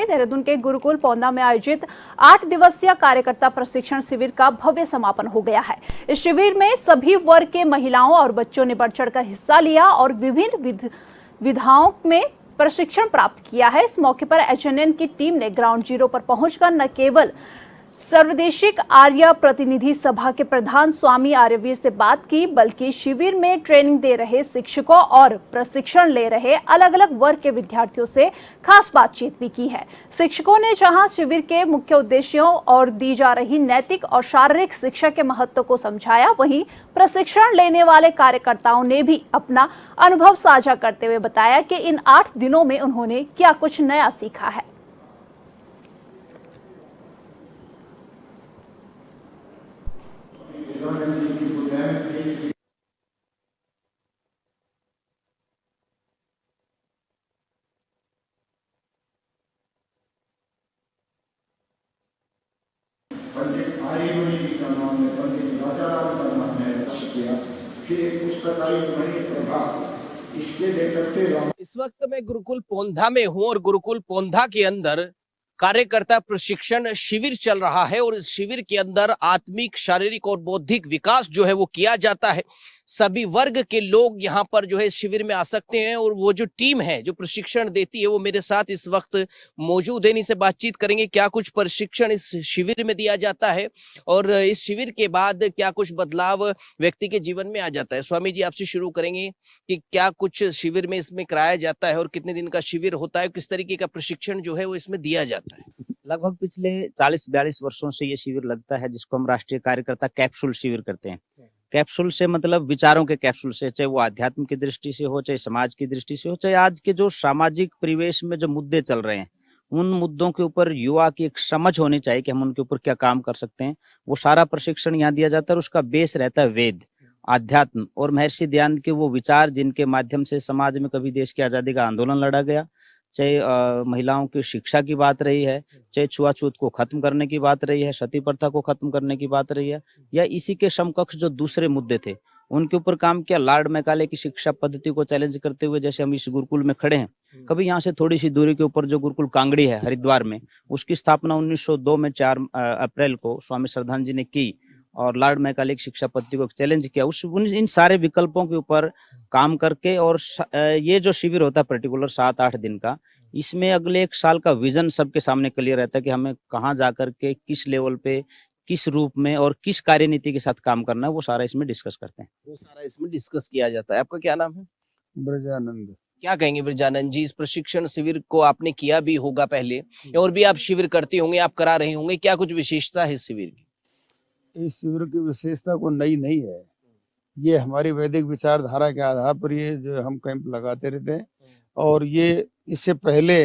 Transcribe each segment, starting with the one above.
देहरादून के गुरुकुल पौंदा में आयोजित 8 दिवसीय कार्यकर्ता प्रशिक्षण शिविर का भव्य समापन हो गया है। इस शिविर में सभी वर्ग के महिलाओं और बच्चों ने बढ़ चढ़कर हिस्सा लिया और विभिन्न विधाओं में प्रशिक्षण प्राप्त किया है। इस मौके पर एचएनएन की टीम ने ग्राउंड जीरो पर पहुंचकर न केवल सर्वदेशिक आर्य प्रतिनिधि सभा के प्रधान स्वामी आर्यवीर से बात की, बल्कि शिविर में ट्रेनिंग दे रहे शिक्षकों और प्रशिक्षण ले रहे अलग अलग वर्ग के विद्यार्थियों से खास बातचीत भी की है। शिक्षकों ने जहां शिविर के मुख्य उद्देश्यों और दी जा रही नैतिक और शारीरिक शिक्षा के महत्व को समझाया, वहीं प्रशिक्षण लेने वाले कार्यकर्ताओं ने भी अपना अनुभव साझा करते हुए बताया कि इन 8 दिनों में उन्होंने क्या कुछ नया सीखा है। पंडित आर्यमुनि जी का नाम है, पंडित राजाराम का नाम है, किया। फिर एक पुस्तक आई मणि प्रभा, इसके लेखक थे राम। इस वक्त मैं गुरुकुल पौंधा में हूं और गुरुकुल पौंधा के अंदर कार्यकर्ता प्रशिक्षण शिविर चल रहा है और इस शिविर के अंदर आत्मिक, शारीरिक और बौद्धिक विकास जो है वो किया जाता है। सभी वर्ग के लोग यहाँ पर जो है शिविर में आ सकते हैं और वो जो टीम है जो प्रशिक्षण देती है वो मेरे साथ इस वक्त मौजूद है। इनसे बातचीत करेंगे क्या कुछ प्रशिक्षण इस शिविर में दिया जाता है और इस शिविर के बाद क्या कुछ बदलाव व्यक्ति के जीवन में आ जाता है। स्वामी जी, आपसे शुरू करेंगे कि क्या कुछ शिविर में इसमें कराया जाता है और कितने दिन का शिविर होता है, किस तरीके का प्रशिक्षण जो है वो इसमें दिया जाता है। लगभग पिछले 40-42 वर्षों से ये शिविर लगता है, जिसको हम राष्ट्रीय कार्यकर्ता कैप्सूल शिविर करते हैं। कैप्सूल से मतलब विचारों के कैप्सूल से, चाहे वो आध्यात्म की दृष्टि से हो, चाहे समाज की दृष्टि से हो, चाहे आज के जो सामाजिक परिवेश में जो मुद्दे चल रहे हैं उन मुद्दों के ऊपर युवा की एक समझ होनी चाहिए कि हम उनके ऊपर क्या काम कर सकते हैं। वो सारा प्रशिक्षण यहाँ दिया जाता है और उसका बेस रहता है वेद, आध्यात्म और महर्षि दयानंद के वो विचार जिनके माध्यम से समाज में कभी देश की आजादी का आंदोलन लड़ा गया, चाहे महिलाओं की शिक्षा की बात रही है, चाहे छुआछूत को खत्म करने की बात रही है, सती प्रथा को खत्म करने की बात रही है, या इसी के समकक्ष जो दूसरे मुद्दे थे उनके ऊपर काम किया। लॉर्ड मैकाले की शिक्षा पद्धति को चैलेंज करते हुए जैसे हम इस गुरुकुल में खड़े हैं, कभी यहाँ से थोड़ी सी दूरी के ऊपर जो गुरुकुल कांगड़ी है हरिद्वार में, उसकी स्थापना 1902 में 4 अप्रैल को स्वामी श्रद्धानंद जी ने की और लॉर्ड मैकाले की शिक्षा पद्धति को चैलेंज किया। इन सारे विकल्पों के ऊपर काम करके और ये जो शिविर होता है पर्टिकुलर 7-8 दिन का, इसमें अगले 1 साल का विजन सबके सामने क्लियर रहता है कि हमें कहाँ जाकर के किस लेवल पे, किस रूप में और किस कार्यनीति के साथ काम करना है, वो सारा इसमें डिस्कस करते हैं। वो सारा इसमें डिस्कस किया जाता है। आपका क्या नाम है? ब्रजानंद। क्या कहेंगे ब्रजानंद जी, इस प्रशिक्षण शिविर को आपने किया भी होगा पहले और भी आप शिविर करते होंगे, आप करा रहे होंगे, क्या कुछ विशेषता है इस शिविर की? इस शिविर की विशेषता को नई नहीं है, ये हमारी वैदिक विचारधारा के आधार पर ये जो हम कैंप लगाते रहते हैं और ये इससे पहले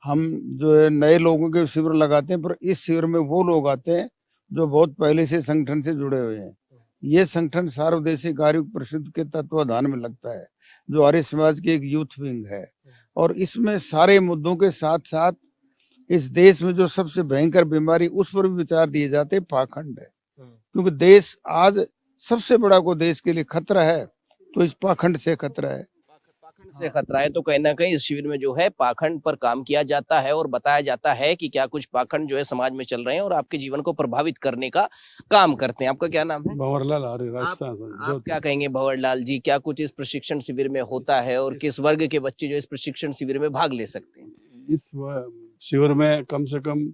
हम जो है नए लोगों के शिविर लगाते हैं, पर इस शिविर में वो लोग आते हैं जो बहुत पहले से संगठन से जुड़े हुए हैं। ये संगठन सार्वदेशिक आर्य परिषद के तत्वाधान में लगता है, जो आर्य समाज की एक यूथ विंग है और इसमें सारे मुद्दों के साथ साथ इस देश में जो सबसे भयंकर बीमारी उस पर भी विचार दिए जाते हैं, पाखंड है। क्योंकि देश आज सबसे बड़ा को देश के लिए खतरा है तो इस पाखंड से खतरा है। पाखंड से खतरा है तो कहीं ना कहीं इस शिविर में जो है पाखंड पर काम किया जाता है और बताया जाता है कि क्या कुछ पाखंड जो है समाज में चल रहे हैं और आपके जीवन को प्रभावित करने का काम करते हैं। आपका क्या नाम है? भंवरलाल आर्य, राजस्थान से। आप क्या कहेंगे भंवरलाल जी, क्या कुछ इस प्रशिक्षण शिविर में होता है और किस वर्ग के बच्चे जो इस प्रशिक्षण शिविर में भाग ले सकते हैं? इस शिविर में कम से कम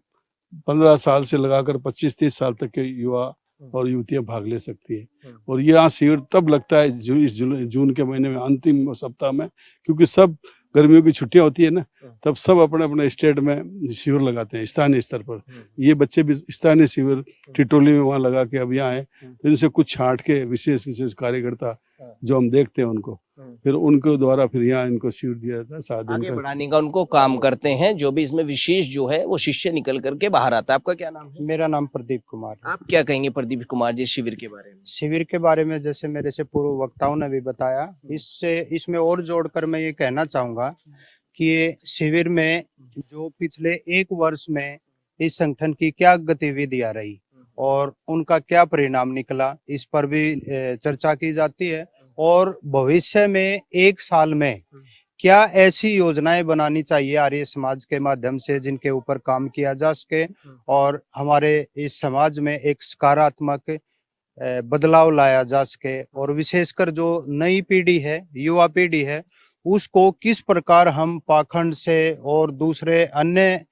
15 साल से लगाकर 25-30 साल तक के युवा और युवतियां भाग ले सकती है और ये यहाँ शिविर तब लगता है इस जून के महीने में, अंतिम सप्ताह में, क्योंकि सब गर्मियों की छुट्टियां होती है ना, तब सब अपने अपने स्टेट में शिविर लगाते हैं स्थानीय स्तर पर। ये बच्चे भी स्थानीय शिविर टिटोली में वहाँ लगा के अब यहाँ आए, तो इनसे कुछ छांट के विशेष कार्यकर्ता जो हम देखते हैं उनको, फिर उनको द्वारा फिर यहाँ इनको शिविर दिया जाता है 7 दिन आगे का। बढ़ाने का उनको काम करते हैं, जो भी इसमें विशेष जो है वो शिष्य निकल करके बाहर आता है। आपका क्या नाम है? मेरा नाम प्रदीप कुमार है। आप क्या कहेंगे प्रदीप कुमार जी शिविर के बारे में? शिविर के बारे में जैसे मेरे से पूर्व वक्ताओं ने भी बताया, इसमें और जोड़कर मैं ये कहना चाहूंगा कि ये शिविर में जो पिछले 1 वर्ष में इस संगठन की क्या गतिविधियां रही और उनका क्या परिणाम निकला, इस पर भी चर्चा की जाती है और भविष्य में 1 साल में क्या ऐसी योजनाएं बनानी चाहिए आर्य समाज के माध्यम से जिनके ऊपर काम किया जा सके और हमारे इस समाज में एक सकारात्मक बदलाव लाया जा सके, और विशेषकर जो नई पीढ़ी है, युवा पीढ़ी है, उसको किस प्रकार हम पाखंड से और दूसरे अन्य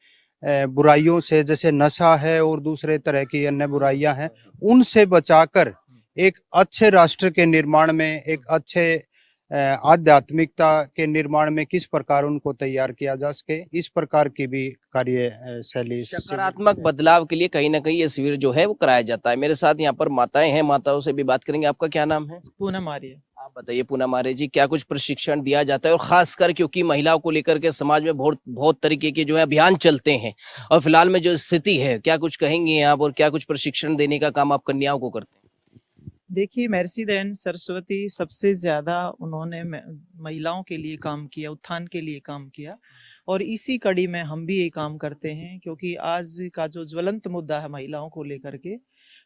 बुराइयों से, जैसे नशा है और दूसरे तरह की अन्य बुराइयां हैं, उनसे बचाकर एक अच्छे राष्ट्र के निर्माण में, एक अच्छे आध्यात्मिकता के निर्माण में किस प्रकार उनको तैयार किया जा सके, इस प्रकार की भी कार्य शैली सकारात्मक बदलाव के लिए कहीं ना कहीं ये शिविर जो है वो कराया जाता है। मेरे साथ यहाँ पर माताएं हैं, माताओं से भी बात करेंगे। आपका क्या नाम है? पूनम आर्य। आप बताइए पूनम आर्य जी, क्या कुछ प्रशिक्षण दिया जाता है? और खासकर क्योंकि महिलाओं को लेकर के समाज में बहुत बहुत तरीके के जो है अभियान चलते हैं, और फिलहाल में जो स्थिति है, क्या कुछ कहेंगे आप, और क्या कुछ प्रशिक्षण देने का काम आप कन्याओं को करते हैं? देखिए, महर्षि दयानंद सरस्वती सबसे ज्यादा उन्होंने महिलाओं के लिए काम किया, उत्थान के लिए काम किया, और इसी कड़ी में हम भी ये काम करते हैं, क्योंकि आज का जो ज्वलंत मुद्दा है महिलाओं को लेकर के,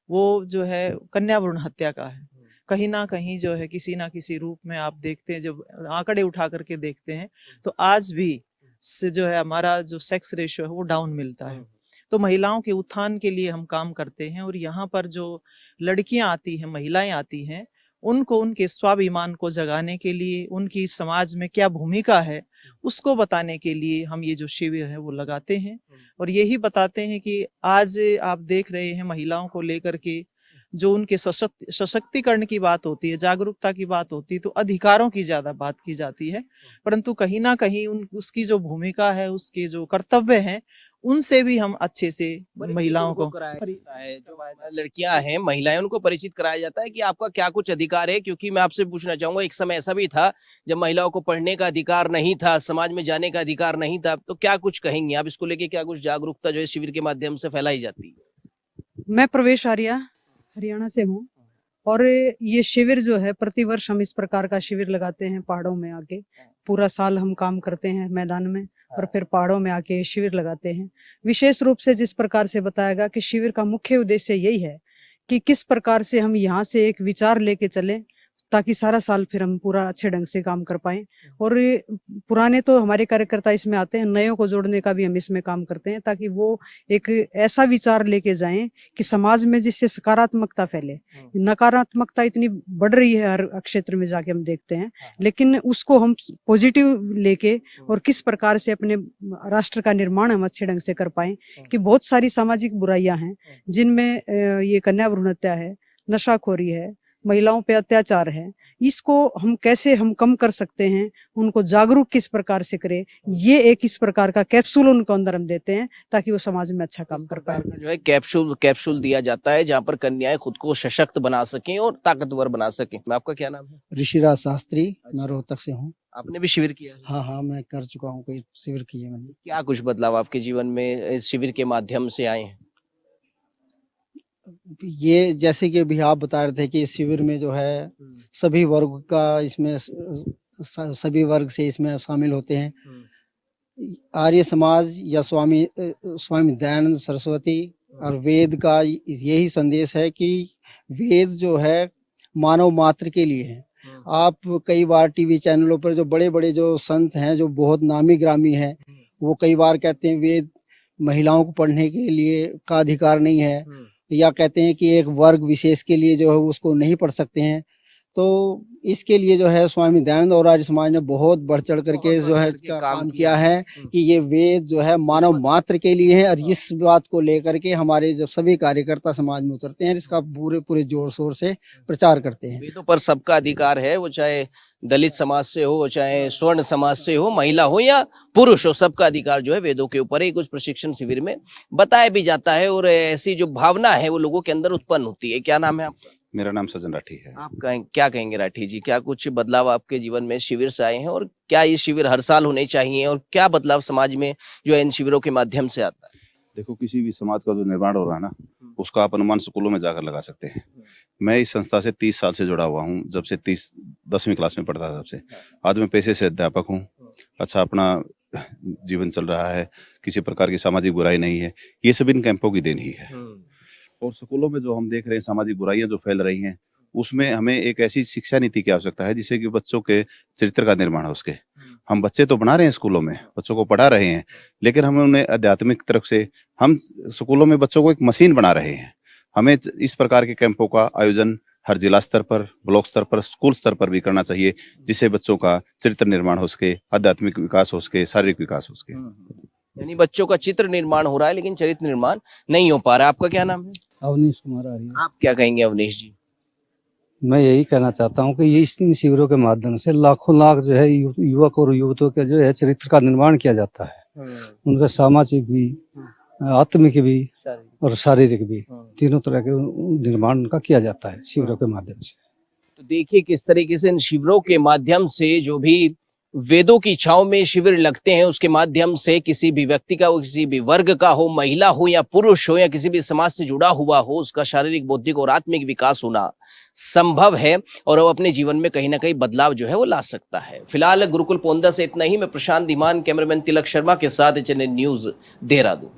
वो जो है कन्या भ्रूण हत्या का है। कहीं ना कहीं जो है किसी ना किसी रूप में आप देखते हैं, जब आंकड़े उठा करके देखते हैं तो आज भी जो है हमारा जो सेक्स रेशियो है वो डाउन मिलता है। तो महिलाओं के उत्थान के लिए हम काम करते हैं, और यहाँ पर जो लड़कियां आती हैं, महिलाएं आती हैं, उनको उनके स्वाभिमान को जगाने के लिए, उनकी समाज में क्या भूमिका है उसको बताने के लिए हम ये जो शिविर है वो लगाते हैं। और यही बताते हैं कि आज आप देख रहे हैं महिलाओं को लेकर के जो उनके सशक्तिकरण की बात होती है, जागरूकता की बात होती है, तो अधिकारों की ज्यादा बात की जाती है, परंतु कहीं ना कहीं उसकी जो भूमिका है, उसके जो कर्तव्य हैं, उनसे भी हम अच्छे से महिलाओं को है। जो लड़कियां हैं, महिलाएं, उनको परिचित कराया जाता है कि आपका क्या कुछ अधिकार है। क्योंकि मैं आपसे पूछना चाहूंगा, एक समय ऐसा भी था जब महिलाओं को पढ़ने का अधिकार नहीं था, समाज में जाने का अधिकार नहीं था, तो क्या कुछ कहेंगे आप इसको लेके? क्या कुछ जागरूकता जो है शिविर के माध्यम से फैलाई जाती है? मैं प्रवेश आर्या हरियाणा से हूँ, और ये शिविर जो है प्रतिवर्ष हम इस प्रकार का शिविर लगाते हैं पहाड़ों में आके। पूरा साल हम काम करते हैं मैदान में, और फिर पहाड़ों में आके शिविर लगाते हैं। विशेष रूप से जिस प्रकार से बताया गया कि शिविर का मुख्य उद्देश्य यही है कि किस प्रकार से हम यहाँ से एक विचार लेके चले, ताकि सारा साल फिर हम पूरा अच्छे ढंग से काम कर पाएं। और पुराने तो हमारे कार्यकर्ता इसमें आते हैं, नयों को जोड़ने का भी हम इसमें काम करते हैं, ताकि वो एक ऐसा विचार लेके जाएं कि समाज में जिससे सकारात्मकता फैले। नकारात्मकता इतनी बढ़ रही है हर क्षेत्र में जाके हम देखते हैं, लेकिन उसको हम पॉजिटिव लेके और किस प्रकार से अपने राष्ट्र का निर्माण हम अच्छे ढंग से कर पाएं। कि बहुत सारी सामाजिक बुराइयां हैं जिनमें ये कन्या भ्रूण हत्या है, नशाखोरी है, महिलाओं पे अत्याचार है, इसको हम कैसे कम कर सकते हैं, उनको जागरूक किस प्रकार से करें, ये एक इस प्रकार का कैप्सूल उनको अंदर हम देते हैं, ताकि वो समाज में अच्छा काम कर पाए। जो है कैप्सूल दिया जाता है जहाँ पर कन्याएं खुद को सशक्त बना सकें और ताकतवर बना सकें। मैं आपका क्या नाम है? ऋषिराज शास्त्री, मैं रोहतक से हूँ। आपने भी शिविर किया है? हाँ, मैं कर चुका हूँ, कई शिविर किए मैंने। क्या कुछ बदलाव आपके जीवन में इस शिविर के माध्यम से आए हैं? ये जैसे कि अभी आप बता रहे थे कि इस शिविर में जो है सभी वर्ग का, इसमें सभी वर्ग से इसमें शामिल होते हैं। आर्य समाज या स्वामी दयानंद सरस्वती और वेद का यही संदेश है कि वेद जो है मानव मात्र के लिए है। आप कई बार टीवी चैनलों पर जो बड़े बड़े जो संत हैं, जो बहुत नामी ग्रामी हैं, वो कई बार कहते हैं वेद महिलाओं को पढ़ने के लिए का अधिकार नहीं है, या कहते हैं कि एक वर्ग विशेष के लिए जो है उसको नहीं पढ़ सकते हैं। तो इसके लिए जो है स्वामी दयानंद और आर्य समाज ने बहुत बढ़ चढ़ करके जो है काम किया है कि ये वेद जो है मानव मात्र के लिए है। और इस बात को लेकर के हमारे जब सभी कार्यकर्ता समाज में उतरते हैं, इसका पूरे जोर शोर से प्रचार करते हैं। वेदों पर सबका अधिकार है, वो चाहे दलित समाज से हो, चाहे स्वर्ण समाज से हो, महिला हो या पुरुष हो, सबका अधिकार जो है वेदों के ऊपर है। कुछ प्रशिक्षण शिविर में बताया भी जाता है, और ऐसी जो भावना है वो लोगों के अंदर उत्पन्न होती है। क्या नाम है आपका? मेरा नाम सजन राठी है। आप क्या कहेंगे राठी जी, क्या कुछ बदलाव आपके जीवन में शिविर से आए हैं, और क्या ये शिविर हर साल होने चाहिए, और क्या बदलाव समाज में जो है इन शिविरों के माध्यम से आता है? देखो, किसी भी समाज का जो निर्माण हो रहा है ना, उसका आप अनुमान स्कूलों में जाकर लगा सकते हैं। मैं इस संस्था से 30 साल से जुड़ा हुआ हूँ, जब से 10वीं क्लास में पढ़ता था तब से। आज मैं पेशे से अध्यापक हूँ, अच्छा अपना जीवन चल रहा है, किसी प्रकार की सामाजिक बुराई नहीं है। ये सब इन कैंपों की देन ही है। और स्कूलों में जो हम देख रहे हैं सामाजिक बुराइयां जो फैल रही हैं, उसमें हमें एक ऐसी शिक्षा नीति की आवश्यकता है जिससे कि बच्चों के चरित्र का निर्माण हो सके। हम बच्चे तो बना रहे हैं स्कूलों में, बच्चों को पढ़ा रहे हैं, लेकिन हम उन्हें आध्यात्मिक तरफ से हम स्कूलों में बच्चों को एक मशीन बना रहे हैं। हमें इस प्रकार के कैंपों का आयोजन हर जिला स्तर पर, ब्लॉक स्तर पर, स्कूल स्तर पर भी करना चाहिए, जिससे बच्चों का चरित्र निर्माण हो सके, आध्यात्मिक विकास हो सके, शारीरिक विकास हो सके। यानी बच्चों का चित्र निर्माण हो रहा है लेकिन चरित्र निर्माण नहीं हो पा रहा। आपका क्या नाम है? अवनीश कुमार आर्य। आप क्या कहेंगे अवनीश जी? मैं यही कहना चाहता हूँ कि ये इन शिविरों के माध्यम से लाखों लाख जो है युवक और युवतियों के जो है चरित्र का निर्माण किया जाता है। उनका सामाजिक भी, आत्मिक भी और शारीरिक भी, तीनों तरह के निर्माण उनका किया जाता है शिविरों के माध्यम से। तो देखिए किस तरीके से इन शिविरों के माध्यम से जो भी वेदों की छांव में शिविर लगते हैं, उसके माध्यम से किसी भी व्यक्ति का हो, किसी भी वर्ग का हो, महिला हो या पुरुष हो या किसी भी समाज से जुड़ा हुआ हो, उसका शारीरिक, बौद्धिक और आत्मिक विकास होना संभव है और वो अपने जीवन में कहीं ना कहीं बदलाव जो है वो ला सकता है। फिलहाल गुरुकुल पोंदा से इतना ही। मैं प्रशांत धीमान, कैमरामैन तिलक शर्मा के साथ HNN न्यूज, देहरादून।